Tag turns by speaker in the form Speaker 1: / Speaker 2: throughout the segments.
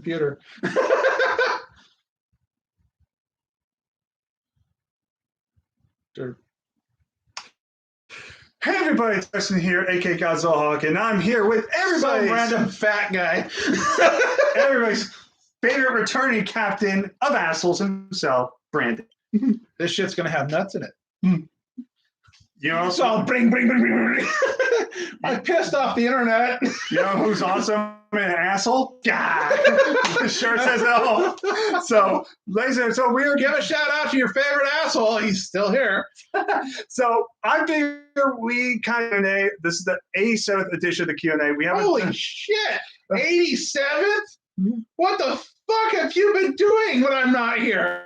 Speaker 1: computer.
Speaker 2: Sure. Hey everybody, it's Tyson here, aka Godzilla Hawk, and I'm here with
Speaker 1: Some random fat guy.
Speaker 2: everybody's favorite returning captain of assholes himself, Brandon.
Speaker 1: This shit's gonna have nuts in it.
Speaker 2: You know,
Speaker 1: It's all bring. I pissed off the internet.
Speaker 2: you know who's awesome and an asshole? God, the shirt says it all. So, ladies and so we're
Speaker 1: Give a shout out to your favorite asshole. He's still here.
Speaker 2: So I figure we kind of this is the 87th edition of the Q&A. We haven't.
Speaker 1: Holy shit! 87th? What the fuck have you been doing when I'm not here?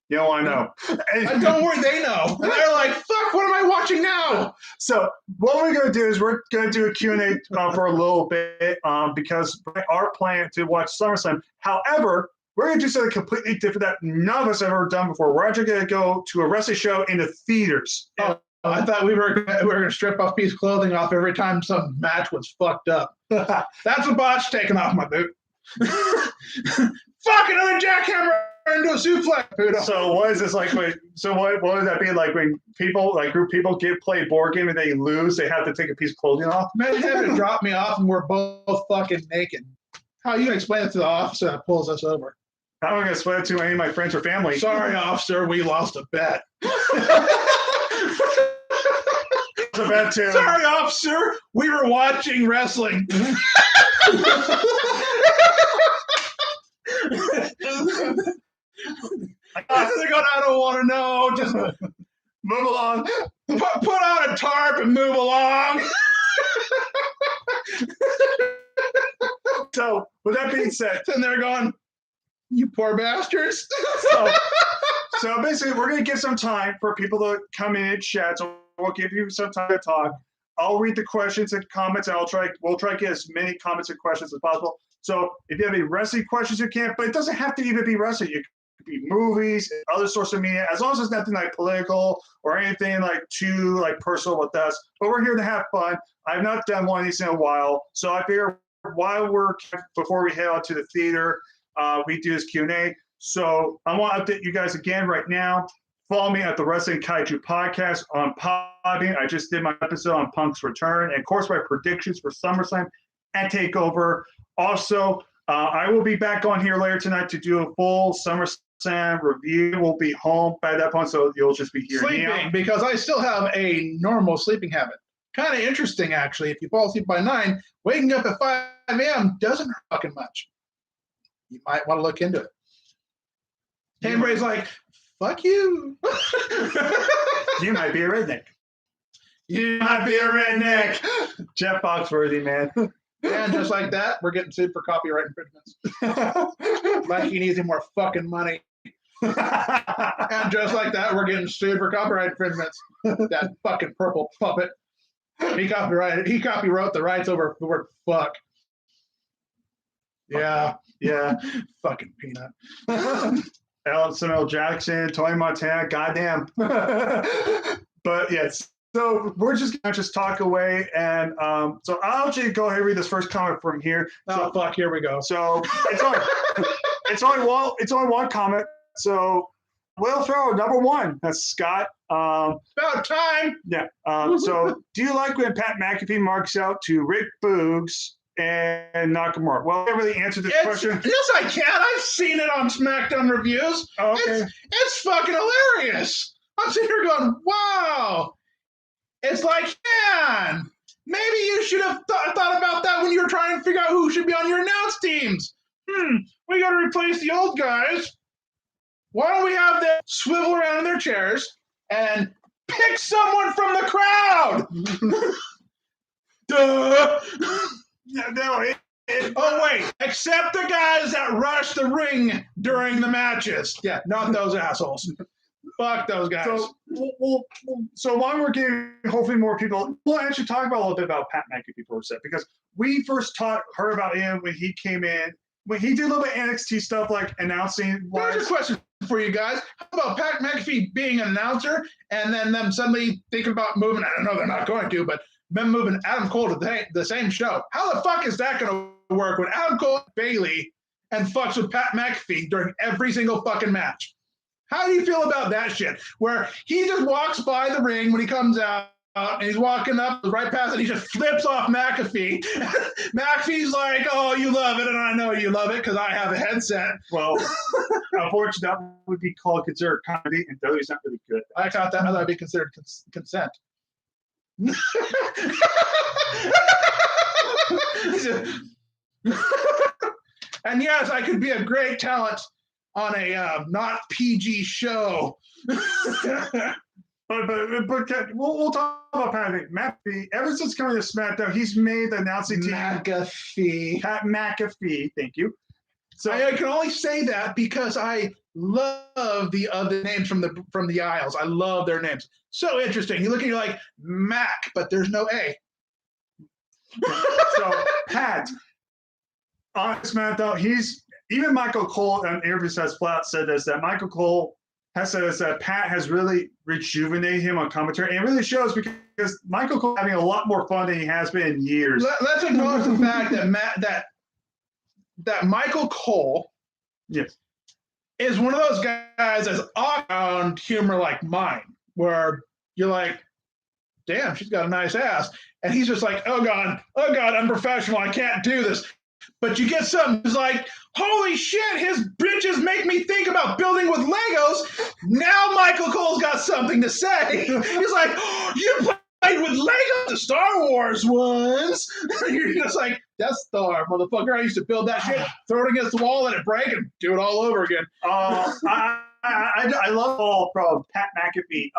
Speaker 2: You know, I know.
Speaker 1: And don't worry, they know. And they're like, fuck, what am I watching now?
Speaker 2: So what we're going to do is we're going to do a Q&A for a little bit because our plan to watch SummerSlam. However, we're going to do something completely different that none of us have ever done before. We're actually going to go to a wrestling show in the theaters.
Speaker 1: Oh, I thought we were going to strip off a piece of clothing off every time some match was fucked up. That's a botch taking off my boot. Fuck, another jackhammer into a suplex.
Speaker 2: So what is this like? So what would that be like when people, like group people, play a board game and they lose? They have to take a piece of clothing off.
Speaker 1: Imagine having to drop me off and we're both fucking naked. How are you gonna explain it to the officer that pulls us over?
Speaker 2: I'm not going to explain it to any of my friends or family.
Speaker 1: Sorry, officer, we lost a bet.
Speaker 2: It's a bet too.
Speaker 1: Sorry, officer, we were watching wrestling. I don't want to know. Just
Speaker 2: Move along.
Speaker 1: put out a tarp and move along.
Speaker 2: So, with that being said,
Speaker 1: And they're going, you poor bastards.
Speaker 2: so basically, we're going to give some time for people to come in and chat. So we'll give you some time to talk. I'll read the questions and comments, and we'll try to get as many comments and questions as possible. So if you have any wrestling questions, you can, but it doesn't have to even be wrestling. It could be movies, other sources of media, as long as it's nothing like political or anything like too like personal with us. But we're here to have fun. I've not done one of these in a while, so I figure before we head out to the theater, we do this Q&A. So I want to update you guys again right now. Follow me at the Wrestling Kaiju Podcast on Podbean. I just did my episode on Punk's return, and of course my predictions for SummerSlam and TakeOver. Also, I will be back on here later tonight to do a full SummerSlam review. We'll be home by that point, so you'll just be hearing
Speaker 1: Sleeping,
Speaker 2: me out.
Speaker 1: because I still have a normal sleeping habit. Kind of interesting, actually. If you fall asleep by 9, waking up at 5 a.m. doesn't hurt fucking much. You might want to look into it. Tambray's like, fuck you.
Speaker 2: You might be a redneck.
Speaker 1: You
Speaker 2: Might be a redneck. Jeff Foxworthy, man.
Speaker 1: And just like that, we're getting sued for copyright infringements. Like he needs any more fucking money. And just like that, we're getting sued for copyright infringements. That fucking purple puppet. He copywrote the rights over the word fuck. Yeah.
Speaker 2: Yeah.
Speaker 1: Fucking peanut.
Speaker 2: Samuel Jackson, Tony Montana, goddamn. But yes, so we're just gonna talk away, and so I'll actually go ahead and read this first comment from here.
Speaker 1: Oh fuck, here we go.
Speaker 2: So it's only one comment. So Will Ferrell, number 1. That's Scott.
Speaker 1: About time.
Speaker 2: Yeah. So do you like when Pat McAfee marks out to Rick Boogs and Nakamura? Well, I can't really answer this question.
Speaker 1: Yes, I can. I've seen it on SmackDown reviews.
Speaker 2: Oh, okay.
Speaker 1: It's fucking hilarious. I'm sitting here going, wow. It's like, man, maybe you should have thought about that when you were trying to figure out who should be on your announce teams. We got to replace the old guys. Why don't we have them swivel around in their chairs and pick someone from the crowd? Duh.
Speaker 2: No,
Speaker 1: Oh, wait. Except the guys that rush the ring during the matches. Yeah, not those assholes. Fuck those guys.
Speaker 2: So while we're getting hopefully more people, we'll actually talk about a little bit about Pat McAfee for a sec, because we first heard about him when he came in, when he did a little bit of NXT stuff like announcing.
Speaker 1: There's a question for you guys. How about Pat McAfee being an announcer and then them suddenly thinking about moving, I don't know, they're not going to, but them moving Adam Cole to the same show? How the fuck is that going to work when Adam Cole Bailey and fucks with Pat McAfee during every single fucking match. How do you feel about that shit? Where he just walks by the ring when he comes out and he's walking up right past it, he just flips off McAfee. McAfee's like, "Oh, you love it, and I know you love it because I have a headset."
Speaker 2: Well, unfortunately, that would be considered comedy, and WWE's not really good.
Speaker 1: I thought that would be considered consent. And yes, I could be a great talent on a not PG show.
Speaker 2: But we'll talk about Pat McAfee. Ever since coming to SmackDown, he's made the announcing team
Speaker 1: McAfee.
Speaker 2: Pat McAfee. Thank you.
Speaker 1: So I can only say that because I love the other names from the aisles. I love their names. So interesting. You look and you're like Mac, but there's no A.
Speaker 2: So Pat on SmackDown, even Michael Cole in interviews has flat said this, that Michael Cole has said this, that Pat has really rejuvenated him on commentary, and it really shows because Michael Cole having a lot more fun than he has been in years.
Speaker 1: Let's acknowledge the fact that that Michael Cole,
Speaker 2: yes,
Speaker 1: is one of those guys that's off-bound humor like mine, where you're like, "Damn, she's got a nice ass," and he's just like, "Oh God, unprofessional, I can't do this." But you get something that's like, "Holy shit, his bitches make me think about building with Legos." Now Michael Cole's got something to say. He's like, "Oh, you played with Legos, the Star Wars ones." You're just like, "Death Star, motherfucker. I used to build that shit, throw it against the wall, let it break, and do it all over again."
Speaker 2: I love all from Pat McAfee.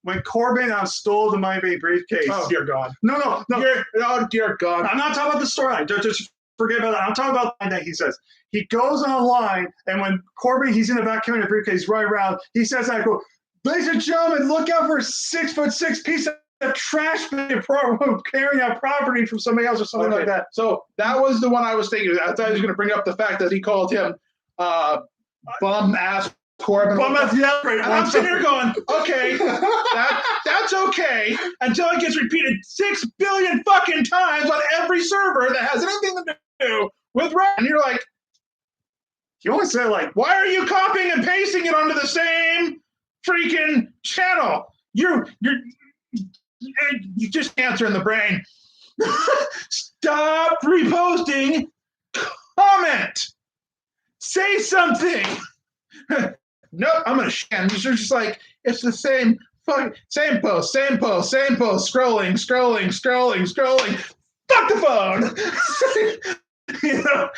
Speaker 2: When Corbin stole the Money Bank briefcase.
Speaker 1: Oh, dear God.
Speaker 2: No.
Speaker 1: Oh, dear God.
Speaker 2: I'm not talking about the storyline. Just forget about that. I'm talking about the line that he says. He goes on a line, and when Corbin, he's in the back carrying a briefcase right around, he says, "I go, ladies and gentlemen, look out for a 6'6" piece of trash carrying out property from somebody else," or something like that.
Speaker 1: So that was the one I was thinking. I thought he was going to bring up the fact that he called him bum-ass Corbin.
Speaker 2: Yeah, great.
Speaker 1: And I'm sitting here going, okay, that's okay until it gets repeated 6 billion fucking times on every server that has anything to do with Red. And you're like,
Speaker 2: you always say, like,
Speaker 1: why are you copying and pasting it onto the same freaking channel? You just answer in the brain. Stop reposting. Comment. Say something. Nope, I'm gonna sham. You're just like, it's the same post, scrolling. Fuck the phone. You know,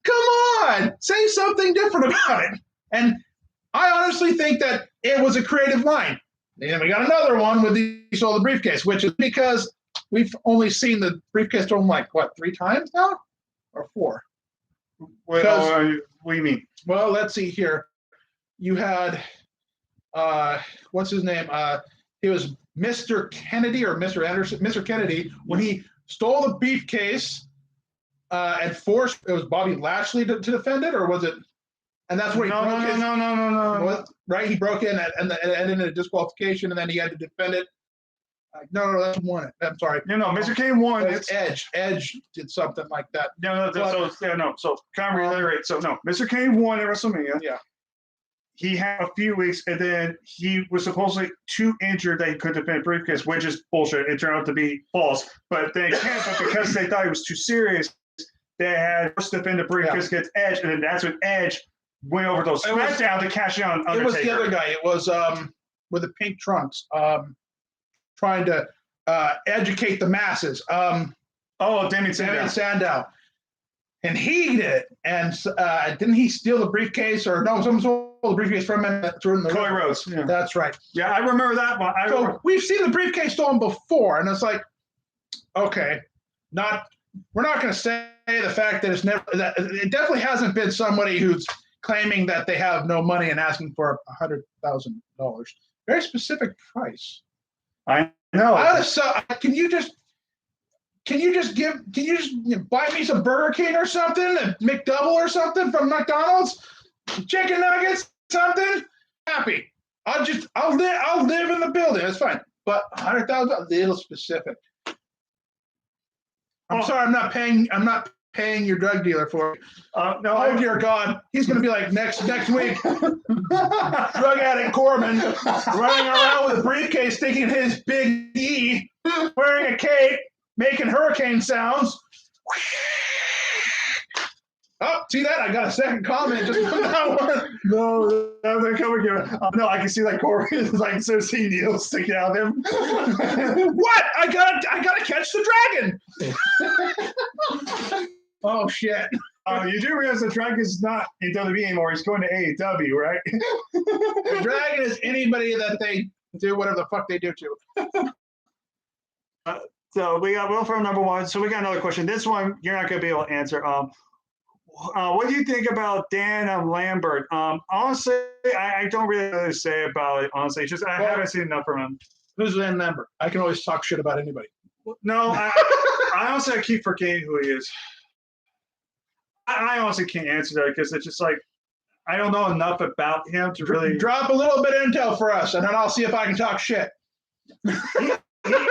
Speaker 1: come on, say something different about it. And I honestly think that it was a creative line. And we got another one with the stole the briefcase, which is because we've only seen the briefcase stolen like what, 3 times now, or 4?
Speaker 2: What do you mean?
Speaker 1: Well, let's see here. You had, what's his name? He was Mr. Kennedy or Mr. Anderson, Mr. Kennedy, when he stole the briefcase and forced, it was Bobby Lashley to defend it, or was it? And that's where he broke his. No. Right? He broke in and it ended in a disqualification, and then he had to defend it. No, that's won it. I'm sorry.
Speaker 2: No, Mr. Kane won.
Speaker 1: It's Edge. Edge did something like that.
Speaker 2: No. So kind of reiterate. So no, Mr. Kane won at WrestleMania.
Speaker 1: Yeah.
Speaker 2: He had a few weeks, and then he was supposedly too injured that he couldn't defend briefcase, which is bullshit. It turned out to be false. But they can't. But because they thought he was too serious, they had to defend the briefcase against Edge, and then that's when Edge went over those SmackDown to cash in on Undertaker.
Speaker 1: It was the other guy. It was with the pink trunks. Trying to educate the masses.
Speaker 2: Damien
Speaker 1: Sandow. And he did it. And didn't he steal the briefcase? Or no, someone stole the briefcase from him.
Speaker 2: Cody Rhodes. Yeah.
Speaker 1: That's right.
Speaker 2: Yeah, I remember that one.
Speaker 1: We've seen the briefcase stolen before, and it's like, okay, we're not going to say the fact that it definitely hasn't been somebody who's claiming that they have no money and asking for $100,000. Very specific price.
Speaker 2: I know.
Speaker 1: Can you just buy me some Burger King or something, a McDouble or something from McDonald's, chicken nuggets, something? Happy. I'll live in the building. That's fine. But $100,000, a little specific. I'm sorry, I'm not paying your drug dealer for it.
Speaker 2: No,
Speaker 1: Oh dear God, he's gonna be like next week. Drug addict Corbin running around with a briefcase, thinking his big E, wearing a cape, making hurricane sounds. Oh, see that? I got a second comment just on that one.
Speaker 2: No, they're coming here. No, I can see like Corbin is like so see needles sticking out of him.
Speaker 1: What? I gotta catch the dragon. Oh shit.
Speaker 2: You do realize the dragon's not in WWE anymore. He's going to AEW, right?
Speaker 1: The dragon is anybody that they do whatever the fuck they do to.
Speaker 2: So we got Will from number one. So we got another question. This one you're not going to be able to answer. What do you think about Dan Lambert? Honestly, I don't really know what to say about it. Honestly, it's just I haven't seen enough from him.
Speaker 1: Who's Dan Lambert? I can always talk shit about anybody.
Speaker 2: No, I honestly I keep forgetting who he is. I honestly can't answer that because it's just like I don't know enough about him to really
Speaker 1: drop a little bit of intel for us, and then I'll see if I can talk shit.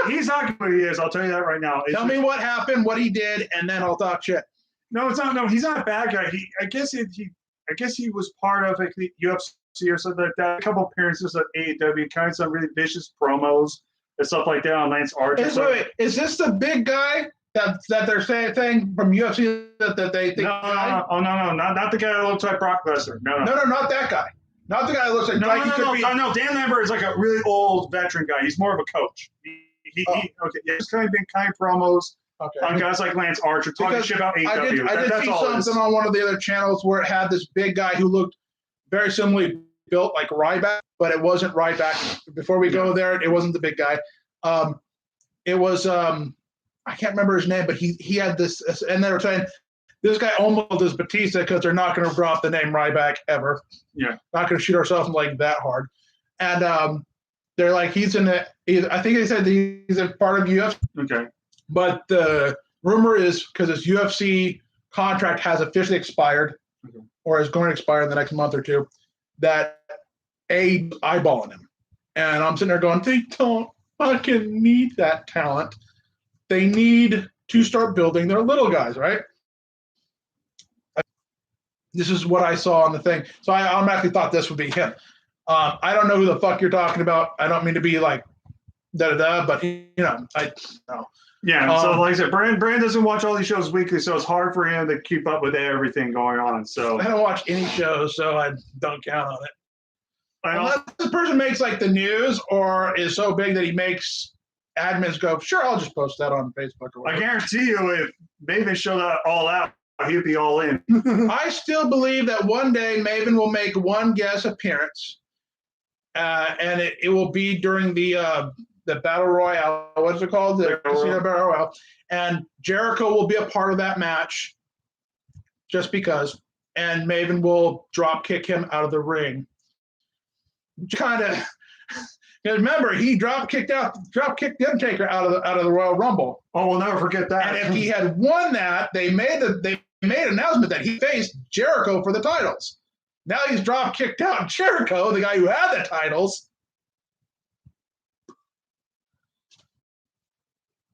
Speaker 2: He's not who he is. I'll tell you that right now.
Speaker 1: Tell me what happened, what he did, and then I'll talk shit.
Speaker 2: No, it's not. No, he's not a bad guy. I guess he was part of like the UFC or something like that. A couple appearances at AEW, kind of some really vicious promos and stuff like that on Lance Archer.
Speaker 1: Wait, is this the big guy that they're saying from UFC that they think?
Speaker 2: No, not the guy that looks like Brock Lesnar. No,
Speaker 1: not that guy. Not the guy that looks like.
Speaker 2: No. Dan Lambert is like a really old veteran guy. He's more of a coach. He's kind of been kind of promos.
Speaker 1: Okay.
Speaker 2: On guys like Lance Archer talking shit about AEW.
Speaker 1: I did see something on one of the other channels where it had this big guy who looked very similarly built like Ryback, but it wasn't Ryback. Before we go there, it wasn't the big guy. It was I can't remember his name, but he had this, and they were saying this guy almost is Batista because they're not going to drop the name Ryback ever.
Speaker 2: Yeah,
Speaker 1: not going to shoot ourselves like that hard. And they're like I think they said he's a part of UFC.
Speaker 2: Okay.
Speaker 1: But the rumor is because his UFC contract has officially expired, or is going to expire in the next month or two, that eyeballing him. And I'm sitting there going, they don't fucking need that talent. They need to start building their little guys, right? This is what I saw on the thing. So I automatically thought this would be him. I don't know who the fuck you're talking about. I don't mean to be like da-da-da, but I know.
Speaker 2: Yeah, so like I said, Brand doesn't watch all these shows weekly, so it's hard for him to keep up with everything going on. So
Speaker 1: I don't watch any shows, so I don't count on it. Unless the person makes like the news or is so big that he makes admins go, sure, I'll just post that on Facebook or whatever.
Speaker 2: I guarantee you, if Maven showed that all out, he'd be all in.
Speaker 1: I still believe that one day Maven will make one guest appearance, and it will be during the Battle Royale. What's it called? The Casino Battle Royale. And Jericho will be a part of that match just because. And Maven will drop kick him out of the ring. Kind of. Remember, he drop kicked the Undertaker out of the Royal Rumble.
Speaker 2: Oh, we'll never forget that.
Speaker 1: And if he had won that, they made an announcement that he faced Jericho for the titles. Now he's drop kicked out Jericho, the guy who had the titles.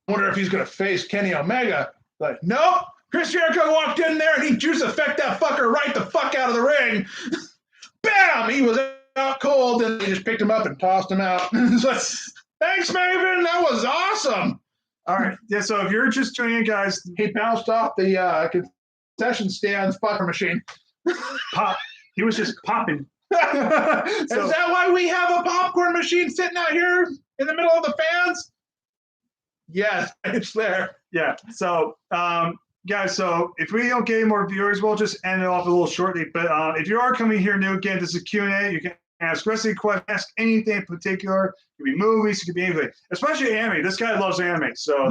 Speaker 1: I wonder if he's going to face Kenny Omega. Like, nope. Chris Jericho walked in there and he juice effect that fucker right the fuck out of the ring. Bam! He was out cold and they just picked him up and tossed him out. It's like, thanks, Maven. That was awesome.
Speaker 2: All right. Yeah, so if you're just tuning in, guys.
Speaker 1: He bounced off the concession stand fucker machine.
Speaker 2: Pop. He was just popping.
Speaker 1: Is that why we have a popcorn machine sitting out here in the middle of the fans? Yes, it's there.
Speaker 2: Yeah. So, guys, so if we don't get any more viewers, we'll just end it off a little shortly. But if you are coming here new, again, this is Q&A. You can ask wrestling questions, ask anything in particular. It could be movies, it could be anything. Especially anime. This guy loves anime. So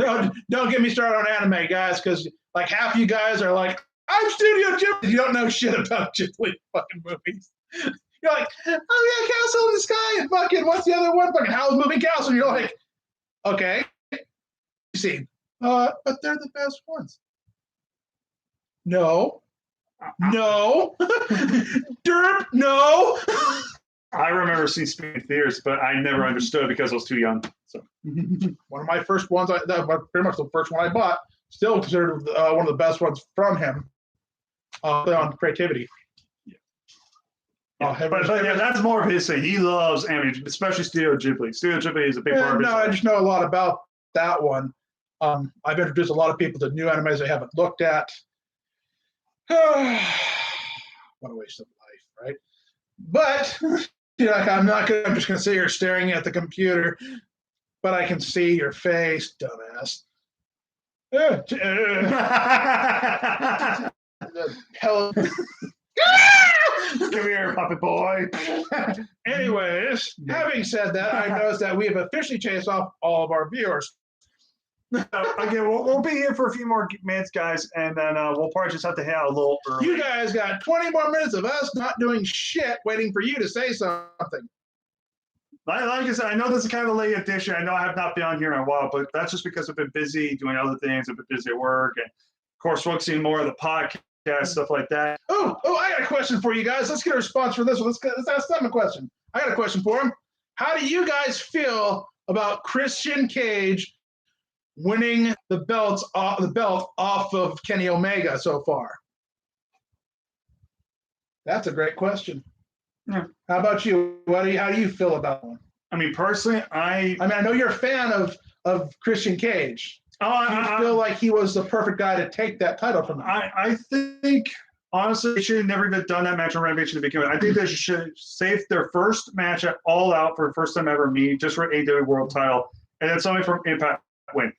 Speaker 1: don't get me started on anime, guys, because like half you guys are like, I'm Studio Ghibli. You don't know shit about Ghibli fucking movies. You're like, oh yeah, Castle in the Sky and fucking what's the other one? Fucking Howl's Moving Castle. And you're like, okay. See, but they're the best ones. No. Derp, no.
Speaker 2: I remember seeing Speed Theaters, but I never understood because I was too young. So
Speaker 1: one of my first ones, pretty much the first one I bought, still considered one of the best ones from him on creativity.
Speaker 2: But yeah, that's more of his thing. He loves anime, especially Studio Ghibli. Studio Ghibli is a big part of his
Speaker 1: life. I just know a lot about that one. I've introduced a lot of people to new animes they haven't looked at. What a waste of life, right? But I'm just going to sit here staring at the computer, but I can see your face, dumbass.
Speaker 2: Come here, puppet boy.
Speaker 1: Anyways, having said that, I noticed that we have officially chased off all of our viewers.
Speaker 2: Again, we'll be here for a few more minutes, guys, and then we'll probably just have to head out a little early.
Speaker 1: You guys got 20 more minutes of us not doing shit, waiting for you to say something.
Speaker 2: Like I said, I know this is kind of a late edition. I know I have not been on here in a while, but that's just because I've been busy doing other things. I've been busy at work, and of course, focusing more on the podcast, stuff like that.
Speaker 1: Oh, I got a question for you guys. Let's get a response for this one. Let's ask them a question. I got a question for them. How do you guys feel about Christian Cage winning the belt off of Kenny Omega so far? That's a great question.
Speaker 2: Yeah.
Speaker 1: How about you? How do you feel about one?
Speaker 2: I mean, personally, I
Speaker 1: know you're a fan of Christian Cage. I feel like he was the perfect guy to take that title from him.
Speaker 2: I think, honestly, they should have never even done that match on Rampage to begin with. I think they should save their first match at All Out for the first time ever meet, just for AEW World title, and then somebody from Impact win.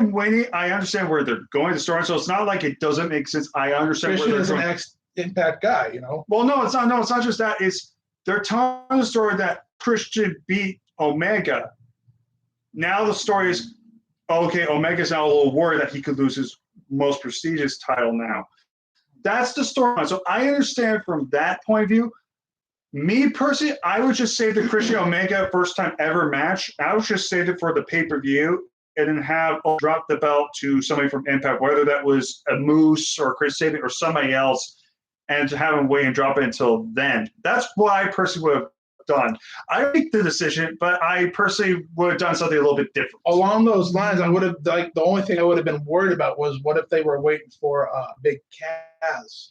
Speaker 2: Winning, I understand where they're going to start, so it's not like it doesn't make sense. I understand
Speaker 1: Christian
Speaker 2: where
Speaker 1: is
Speaker 2: they're
Speaker 1: an
Speaker 2: going.
Speaker 1: ex-Impact guy, you know?
Speaker 2: Well, no, it's not. No, it's not just that. They're telling the story that Christian beat Omega. Now the story is, okay, Omega's now a little worried that he could lose his most prestigious title now. That's the story. So I understand from that point of view. Me personally, I would just save the Christian Omega first time ever match. I would just save it for the pay-per-view and then have drop the belt to somebody from Impact, whether that was a Moose or Chris Sabin or somebody else, and to have him wait and drop it until then. That's what I personally would have done. I make the decision, but I personally would have done something a little bit different.
Speaker 1: Along those lines, I would have the only thing I would have been worried about was what if they were waiting for Big Cass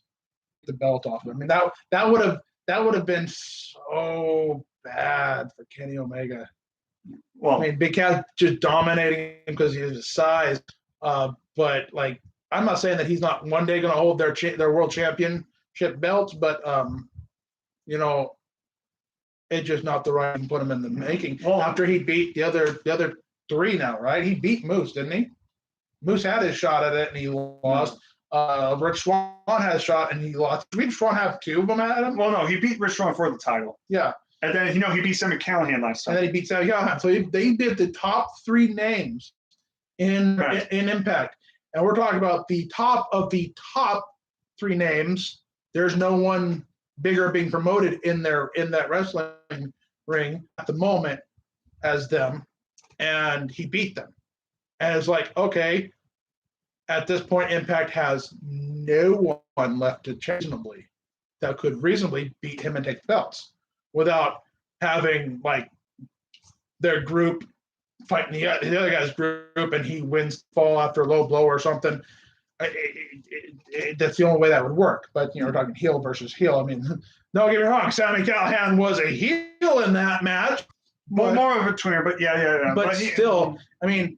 Speaker 1: the belt off. I mean that would have been so bad for Kenny Omega. Well, I mean, Big Cass just dominating him because he has his size. But like, I'm not saying that he's not one day going to hold their world championship belts, but you know, it's just not the right thing to put him in the making. Well, after he beat the other three now, right? He beat Moose, didn't he? Moose had his shot at it and he lost. Rich Swann had a shot and he lost. Did Rich Swann have two of them at him?
Speaker 2: Well, no, he beat Rich Swann for the title.
Speaker 1: Yeah.
Speaker 2: And then, he beat Sami Callihan last time.
Speaker 1: And then he beat Sami Callihan. So they did the top three names in Impact. And we're talking about the top of the top three names. There's no one bigger being promoted in that wrestling ring at the moment as them. And he beat them. And it's like, okay, at this point, Impact has no one left to reasonably that could reasonably beat him and take the belts without having like their group fighting the other guy's group and he wins fall after a low blow or something. That's the only way that would work. But we're talking heel versus heel. I mean, don't get me wrong, Sami Callihan was a heel in that match.
Speaker 2: Well, more of a tweener, but yeah.
Speaker 1: But still, I mean,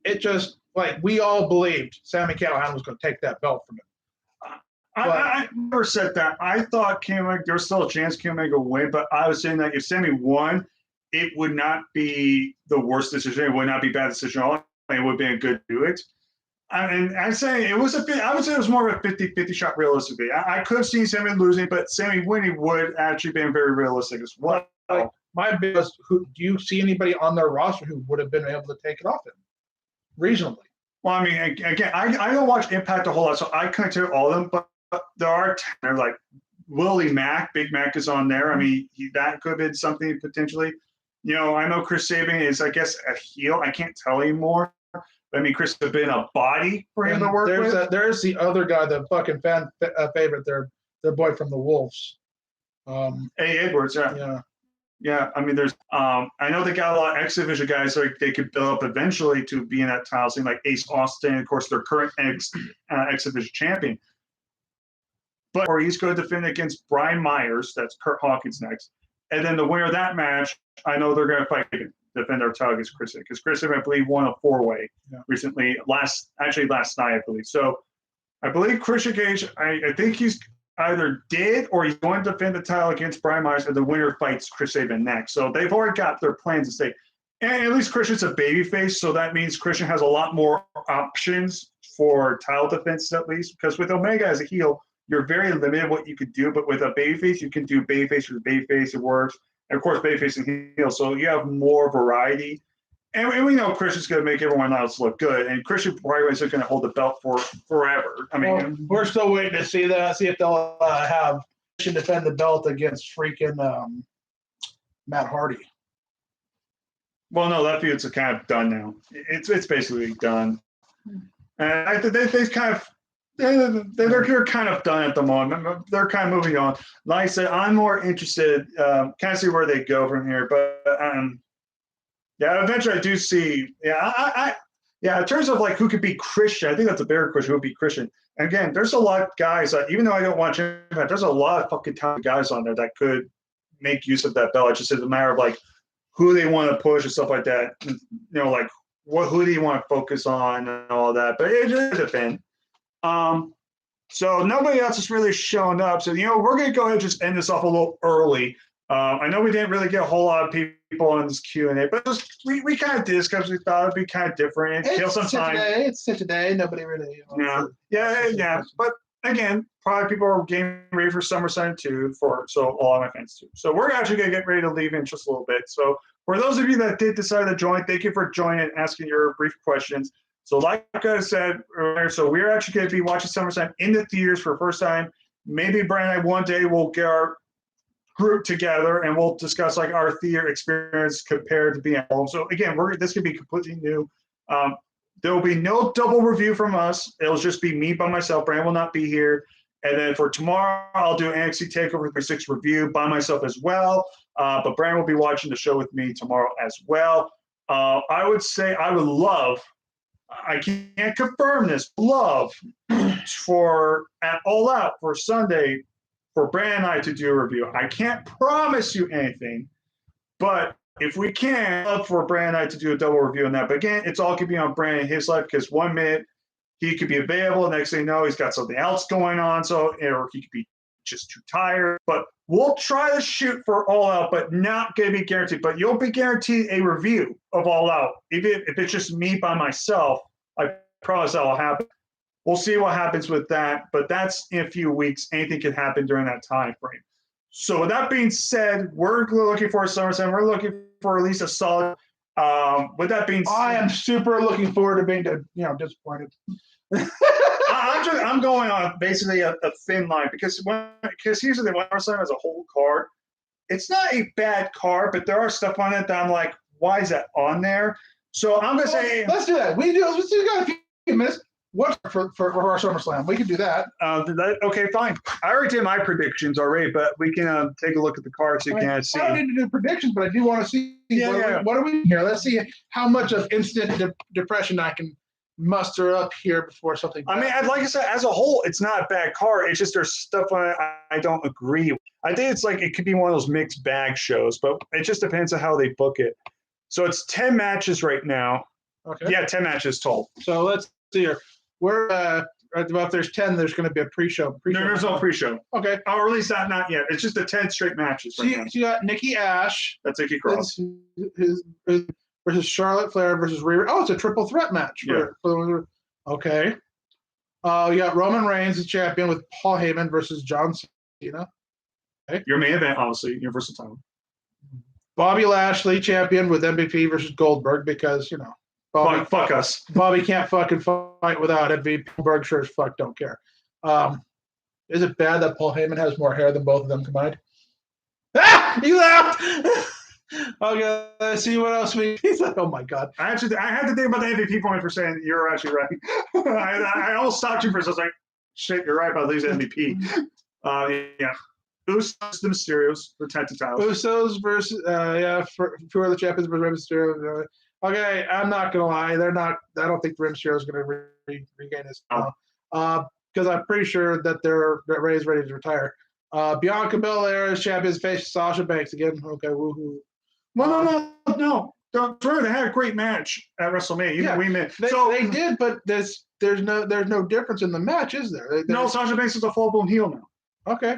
Speaker 1: it just like we all believed Sami Callihan was going to take that belt from him.
Speaker 2: I never said that. I thought there's still a chance Kenny Omega would win, but I was saying that if Sami won, it would not be the worst decision. It would not be a bad decision at all. It would be a good do it. And I'd say I would say it was more of a 50-50 shot realistically. I could have seen Sami losing, but Sami winning would actually be very realistic as well.
Speaker 1: My biggest, do you see anybody on their roster who would have been able to take it off him reasonably?
Speaker 2: Well, I mean, again, I don't watch Impact a whole lot, so I couldn't tell all of them, but there are like Willie Mack, Big Mac is on there. I mean, that could have been something potentially. I know Chris Sabin is, I guess, a heel. I can't tell anymore. I mean, Chris has been a body for him to work with.
Speaker 1: There's the other guy, the fucking fan favorite, their boy from the Wolves.
Speaker 2: Eddie Edwards, yeah. Yeah, I mean, there's. I know they got a lot of X Division guys so they could build up eventually to be in that title scene, like Ace Austin, of course, their current X Division champion. But or he's going to defend against Brian Myers. That's Kurt Hawkins next, and then the winner of that match, I know they're going to fight defend our title against Chris, because Chris, I believe, won a 4-way recently. Last night, I believe. So I believe Christian Cage. I think he's either did or he's going to defend the title against Brian Myers, and the winner fights Chris Sabin next. So they've already got their plans to stay. And at least Christian's a babyface, so that means Christian has a lot more options for title defense, at least. Because with Omega as a heel, you're very limited what you could do. But with a babyface, you can do babyface with babyface, it works. And of course, babyface and heel, so you have more variety. And we know Christian's going to make everyone else look good, and Christian probably isn't going to hold the belt for forever. I mean,
Speaker 1: we're still waiting to see that. See if they'll have Christian defend the belt against freaking Matt Hardy.
Speaker 2: Well, no, that feud's kind of done now. It's basically done, and I think they kind of they're kind of done at the moment. They're kind of moving on. Like I said, I'm more interested. Kind of see where they go from here, but. Yeah, eventually I do see. Yeah, in terms of like who could be Christian, I think that's a bigger question. Who would be Christian? And again, there's a lot of guys. Even though I don't watch Impact, there's a lot of fucking talented guys on there that could make use of that belt. It's just a matter of like who they want to push and stuff like that. You know, like who do you want to focus on and all that. But it just depends. So nobody else has really shown up. So we're gonna go ahead and just end this off a little early. I know we didn't really get a whole lot of people on this Q&A, but we kind of did this because we thought it'd be kind of different and kill some time.
Speaker 1: It's today. Nobody really.
Speaker 2: Yeah. But again, probably people are getting ready for SummerSlam too. So a lot of my fans too. So we're actually gonna get ready to leave in just a little bit. So for those of you that did decide to join, thank you for joining and asking your brief questions. So like I said earlier, so we're actually going to be watching SummerSlam in the theaters for the first time. Maybe Brian and I one day will get our group together and we'll discuss like our theater experience compared to being at home. So again, this could be completely new. There will be no double review from us. It'll just be me by myself. Brand will not be here. And then for tomorrow, I'll do NXT TakeOver 36 review by myself as well. But Brand will be watching the show with me tomorrow as well. I would say I would love, I can't confirm this, love for at All Out for Sunday for Brand and I to do a review. I can't promise you anything, but if we can, I'd love for Brand and I to do a double review on that. But again, it's all could be on Brand and his life, because 1 minute he could be available, next thing you know, he's got something else going on, or he could be just too tired. But we'll try to shoot for All Out, but not going to be guaranteed. But you'll be guaranteed a review of All Out. Even if it's just me by myself, I promise that will happen. We'll see what happens with that, but that's in a few weeks. Anything can happen during that time frame. So with that being said, we're looking for a SummerSlam. We're looking for at least a solid. With that being said,
Speaker 1: I am super looking forward to being disappointed.
Speaker 2: I'm going on basically a thin line because usually when SummerSlam has a whole card, it's not a bad card, but there are stuff on it that I'm like, why is that on there? So I'm gonna say
Speaker 1: let's do that. Let's do got a few minutes. What for our SummerSlam? We can do that.
Speaker 2: Okay, fine. I already did my predictions already, but we can take a look at the cards so you can see.
Speaker 1: I don't need to do predictions, but I do want to see what are we here. Let's see how much of instant depression I can muster up here before something.
Speaker 2: I mean, like I said, as a whole, it's not a bad card. It's just there's stuff on it I don't agree with. I think it's like it could be one of those mixed bag shows, but it just depends on how they book it. So it's 10 matches right now.
Speaker 1: Okay.
Speaker 2: Yeah, 10 matches total.
Speaker 1: So let's see here. We're if there's 10, there's going to be a pre-show.
Speaker 2: No, there's no pre-show.
Speaker 1: Okay.
Speaker 2: Or at least not yet. It's just the 10 straight matches.
Speaker 1: So you got Nikki Ash.
Speaker 2: That's Nikki Cross.
Speaker 1: Versus Charlotte Flair versus Rhea. Oh, it's a triple threat match. Okay. You got Roman Reigns, the champion, with Paul Heyman versus John Cena. Okay.
Speaker 2: Your main event, obviously, Universal title.
Speaker 1: Bobby Lashley, champion, with MVP versus Goldberg, because, Bobby,
Speaker 2: fuck us.
Speaker 1: Bobby can't fucking fight without MVP. Goldberg sure as fuck don't care. Is it bad that Paul Heyman has more hair than both of them combined? Ah! You laughed! Okay, let's see what else he's like, oh my God.
Speaker 2: I had to think about the MVP point for saying you're actually right. I almost stopped you for a second. I was like, shit, you're right about losing MVP. Yeah. Usos, the Mysterios, the tag team titles.
Speaker 1: Usos versus for the champions versus Rey Mysterio. Okay, I'm not gonna lie, they're not. I don't think Rey Mysterio is gonna regain his because I'm pretty sure that Rey's ready to retire. Bianca Belair is champions face Sasha Banks again. Okay, woohoo.
Speaker 2: No. Don't throw. They had a great match at WrestleMania.
Speaker 1: They did, but there's no difference in the match, is there?
Speaker 2: No, Sasha Banks is a full blown heel now.
Speaker 1: Okay.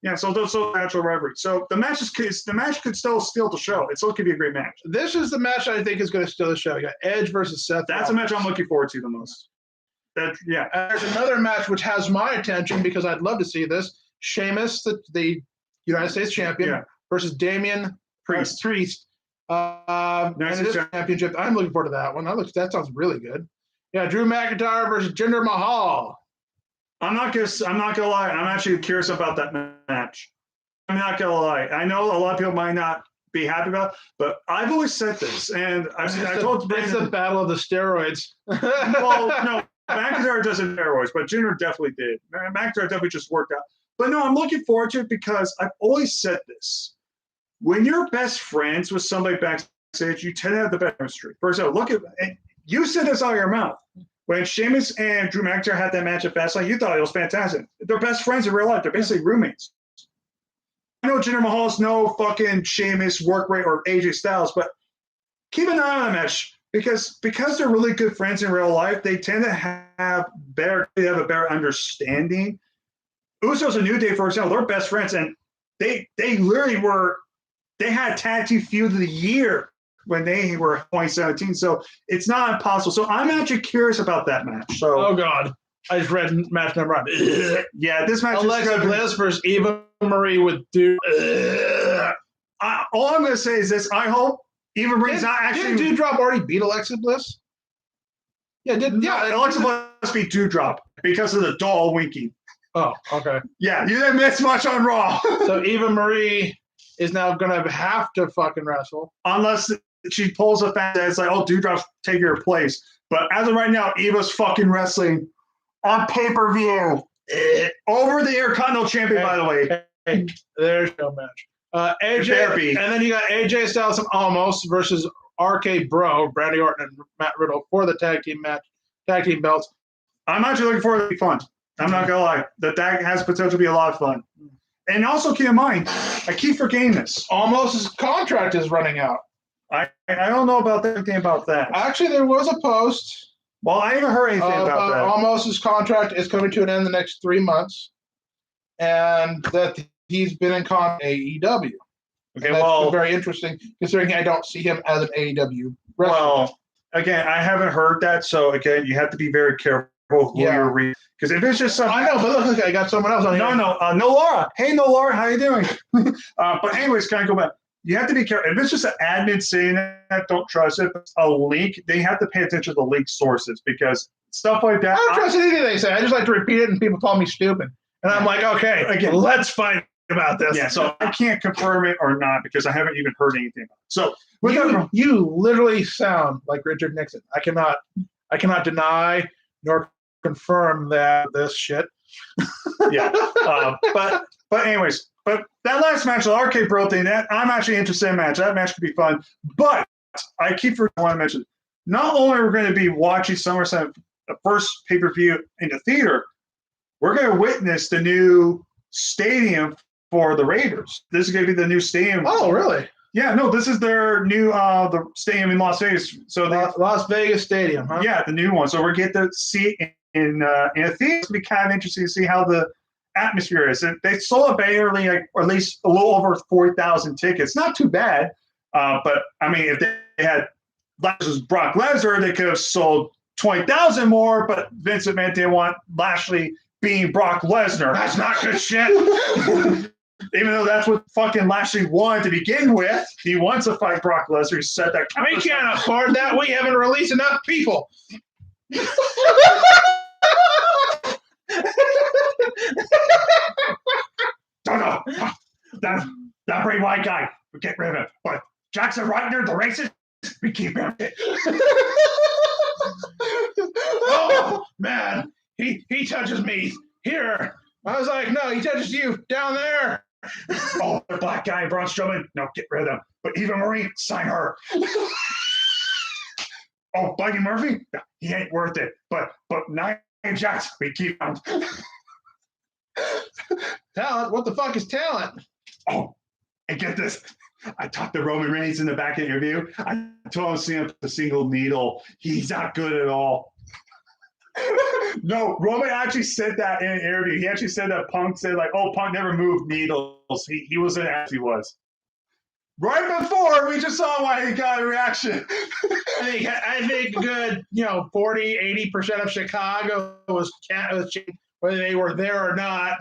Speaker 2: Yeah, so natural rivalry. So the match could still steal the show. It still could be a great match.
Speaker 1: This is the match I think is going to steal the show. You got Edge versus Seth.
Speaker 2: That's a match I'm looking forward to the most.
Speaker 1: There's another match which has my attention because I'd love to see this. Sheamus, the United States champion, versus Damian Priest. And it is championship. I'm looking forward to that one. That sounds really good. Yeah, Drew McIntyre versus Jinder Mahal.
Speaker 2: I'm not gonna lie. I'm actually curious about that match. I'm not gonna lie. I know a lot of people might not be happy about it, but I've always said this, and I told Brandon,
Speaker 1: it's the battle of the steroids.
Speaker 2: Well, no, McIntyre doesn't steroids, but Jinder definitely did. McIntyre definitely just worked out. But no, I'm looking forward to it because I've always said this. When you're best friends with somebody backstage, you tend to have the better chemistry. For example, you said this out of your mouth. When Sheamus and Drew McIntyre had that match at Fastlane, you thought it was fantastic. They're best friends in real life. They're basically roommates. I know Jinder Mahal's no fucking Sheamus work rate or AJ Styles, but keep an eye on that match because they're really good friends in real life. They tend to have a better understanding. Usos and New Day, for example, they're best friends, and they literally were. They had tag team feud of the year when they were 2017, so it's not impossible. So I'm actually curious about that match. So,
Speaker 1: oh God, I just read match number one.
Speaker 2: Yeah, this match.
Speaker 1: Alexa Bliss versus Eva Marie with Dude.
Speaker 2: All I'm going to say is this: I hope Eva Marie's not actually.
Speaker 1: Did Doudrop already beat Alexa Bliss? Yeah,
Speaker 2: Alexa Bliss beat Doudrop because of the doll winking.
Speaker 1: Oh, okay.
Speaker 2: Yeah, you didn't miss much on Raw.
Speaker 1: So Eva Marie is now going to have to fucking wrestle.
Speaker 2: Unless she pulls a fast it's like, oh, Doudrop's taking her place. But as of right now, Eva's fucking wrestling on pay-per-view. Over the Intercontinental Champion, by the way.
Speaker 1: Hey, there's no match. AJ, and then you got AJ Styles and Almost versus RK Bro, Randy Orton and Matt Riddle for the tag team belts.
Speaker 2: I'm actually looking forward to it. Fun. I'm not gonna lie. That has potential to be a lot of fun. And also keep in mind, I keep forgetting this.
Speaker 1: Almost's contract is running out.
Speaker 2: I don't know about anything about that.
Speaker 1: Actually, there was a post.
Speaker 2: Well, I haven't heard anything about that.
Speaker 1: Almost's contract is coming to an end in the next 3 months, and that he's been in AEW. Okay, that's very interesting considering I don't see him as an AEW wrestler.
Speaker 2: Well, again, I haven't heard that, so again, you have to be very careful who you're reading. Because if it's just something,
Speaker 1: I know, but look, I got someone else on here.
Speaker 2: No, Laura. Hey, no, Laura, how you doing? But anyways, can I go back? You have to be careful. If it's just an admin saying that, don't trust it. If it's a link, they have to pay attention to the link sources because stuff like that.
Speaker 1: I don't trust anything they say. I just like to repeat it, and people call me stupid. And I'm like, okay, again, let's fight about this.
Speaker 2: Yeah, so I can't confirm it or not because I haven't even heard anything about it. So
Speaker 1: you literally sound like Richard Nixon. I cannot deny nor confirm this shit.
Speaker 2: Yeah. But anyways, but that last match, the RK Bro thing, I'm actually interested in that match. That match could be fun. But I keep forgetting to mention, not only are we going to be watching SummerSlam, the first pay-per-view in the theater, we're going to witness the new stadium for the Raiders. This is going to be the new stadium.
Speaker 1: Oh, really?
Speaker 2: Yeah, no, this is their new the stadium in Las Vegas. So
Speaker 1: Las Vegas Stadium, huh?
Speaker 2: Yeah, the new one. So we're going to get to see it in a theater. It'll be kind of interesting to see how the atmosphere is. They sold barely, or at least a little over 40,000 tickets. Not too bad. But I mean, if they had Lashley's Brock Lesnar, they could have sold 20,000 more. But Vince McMahon didn't want Lashley being Brock Lesnar.
Speaker 1: That's not good shit.
Speaker 2: Even though that's what fucking Lashley wanted to begin with, he wants to fight Brock Lesnar. He said that.
Speaker 1: We can't afford that. We haven't released enough people.
Speaker 2: No. That Bray Wyatt guy, we get rid of him. But Jackson Reitner, the racist, we keep him.
Speaker 1: Oh, man. He touches me here. I was like, no, he touches you down there.
Speaker 2: Oh, the black guy, Braun Strowman. No, get rid of him. But Eva Marie, sign her. Oh, Buddy Murphy? No, he ain't worth it. But Nia Jax, we keep him.
Speaker 1: Talent? What the fuck is talent?
Speaker 2: Oh, and get this. I talked to Roman Reigns in the back interview. I told him to see him with a single needle. He's not good at all. No, Roman actually said that in an interview. He actually said that Punk said, like, oh, Punk never moved needles. He wasn't as he was. Right before, we just saw why he got a reaction.
Speaker 1: I think good, 40, 80% of Chicago was whether they were there or not.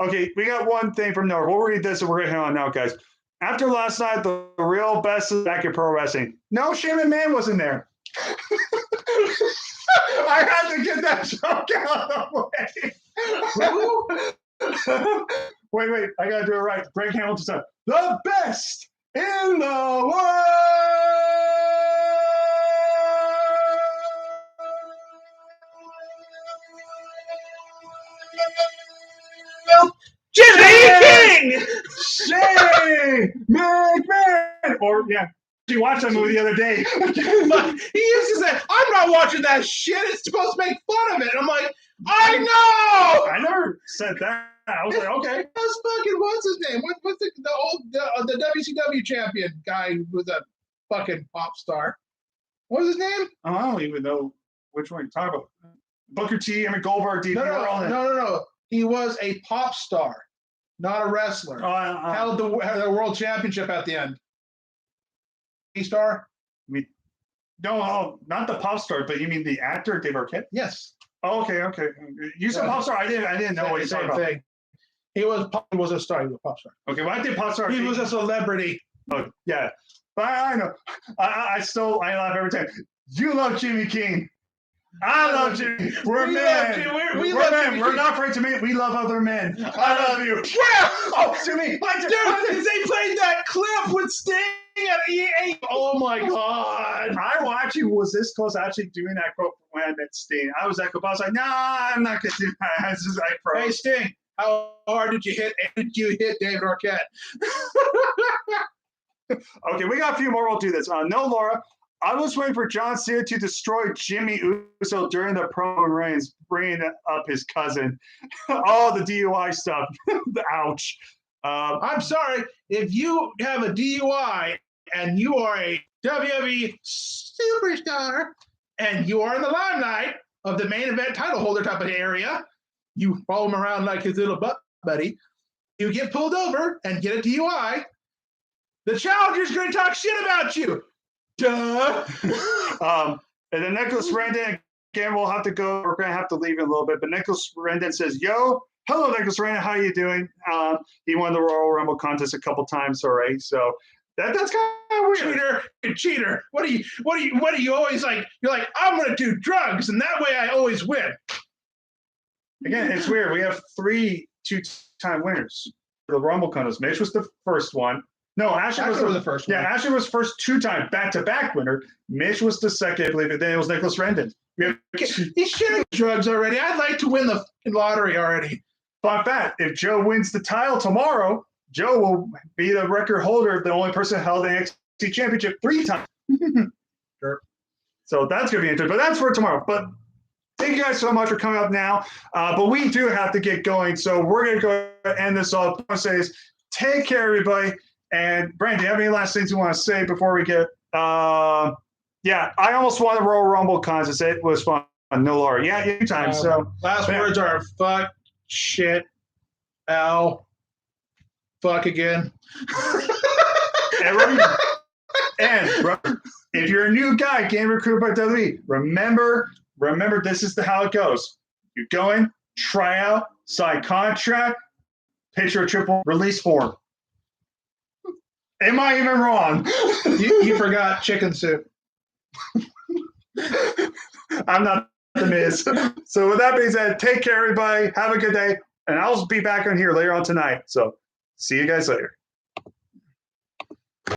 Speaker 2: Okay, we got one thing from Noah. We'll read this and we're going to hit on now, guys. After last night, the real best is back in pro wrestling. No, Shane McMahon wasn't there. I had to get that joke out of the way. Wait, I got to do it right. Greg Hamilton said, the best in the world.
Speaker 1: Jimmy King!
Speaker 2: Shane McMahon! Or, yeah. You watched that movie the other day.
Speaker 1: He used to say, I'm not watching that shit. It's supposed to make fun of it. I'm like, I know!
Speaker 2: I never said that. I was like, okay.
Speaker 1: That's fucking, what's his name? What's the WCW champion guy who was a fucking pop star? What was his name?
Speaker 2: Oh, I don't even know which one you're talking about. Booker T, Goldberg, DP,
Speaker 1: No. He was a pop star, not a wrestler. Held the world championship at the end. Star?
Speaker 2: No, not the pop star, but you mean the actor, Dave Arquette?
Speaker 1: Yes.
Speaker 2: Oh, okay. You said pop star. I didn't know what you said about.
Speaker 1: Thing. He was a star. He was a pop star.
Speaker 2: Okay, well, I did pop star.
Speaker 1: He was a celebrity.
Speaker 2: Oh, yeah. But I know. I laugh every time. You love Jimmy King. I love Jimmy. We're men. We're men. We're not afraid to meet. We love other men. I love you.
Speaker 1: Yeah.
Speaker 2: Oh, Jimmy.
Speaker 1: Dude, they played that clip with Sting at EA. Oh my God.
Speaker 2: I actually was this close to actually doing that quote when I met Sting. I was that close. I was like, nah, I'm not going to do that. It's just like,
Speaker 1: hey, Sting, how hard did you hit David Arquette?
Speaker 2: Okay, we got a few more. We'll do this. No, Laura. I was waiting for John Cena to destroy Jimmy Uso during the promo Reigns, bringing up his cousin. All the DUI stuff. Ouch.
Speaker 1: I'm sorry. If you have a DUI and you are a WWE superstar and you are in the limelight of the main event title holder type of area, you follow him around like his little butt buddy, you get pulled over and get a DUI, the challenger's going to talk shit about you. Duh.
Speaker 2: And then Nicholas Rendon, again, we'll have to go. We're going to have to leave in a little bit. But Nicholas Rendon says, yo, hello, Nicholas Rendon. How are you doing? He won the Royal Rumble contest a couple times already. So that's kind of weird.
Speaker 1: Cheater. What are you always like? You're like, I'm going to do drugs. And that way I always win.
Speaker 2: Again, it's weird. We have 3 two-time winners for the Rumble contest. Mitch was the first one. No, Ashley was
Speaker 1: the first one.
Speaker 2: Yeah, Ashley was first 2-time back-to-back winner. Mitch was the second, I believe, and then it was Nicholas Rendon.
Speaker 1: He's shooting drugs already. I'd like to win the lottery already.
Speaker 2: Fun fact, if Joe wins the title tomorrow, Joe will be the record holder, the only person held the NXT Championship 3 times.
Speaker 1: Sure.
Speaker 2: So that's going to be interesting, but that's for tomorrow. But thank you guys so much for coming up now. But we do have to get going, so we're going to go and end this off. What I want to say is take care, everybody. And Brandon, do you have any last things you want to say before we get? Yeah, I almost won the Royal Rumble contest. It was fun. No, Laura. Yeah, anytime. So
Speaker 1: last words are fuck, shit, ow, fuck again.
Speaker 2: And if you're a new guy getting recruited by WWE, remember this is how it goes. You go in, try out, sign contract, picture a triple release form. Am I even wrong?
Speaker 1: You forgot chicken soup.
Speaker 2: I'm not the Miz. So with that being said, take care, everybody. Have a good day. And I'll be back on here later on tonight. So see you guys later.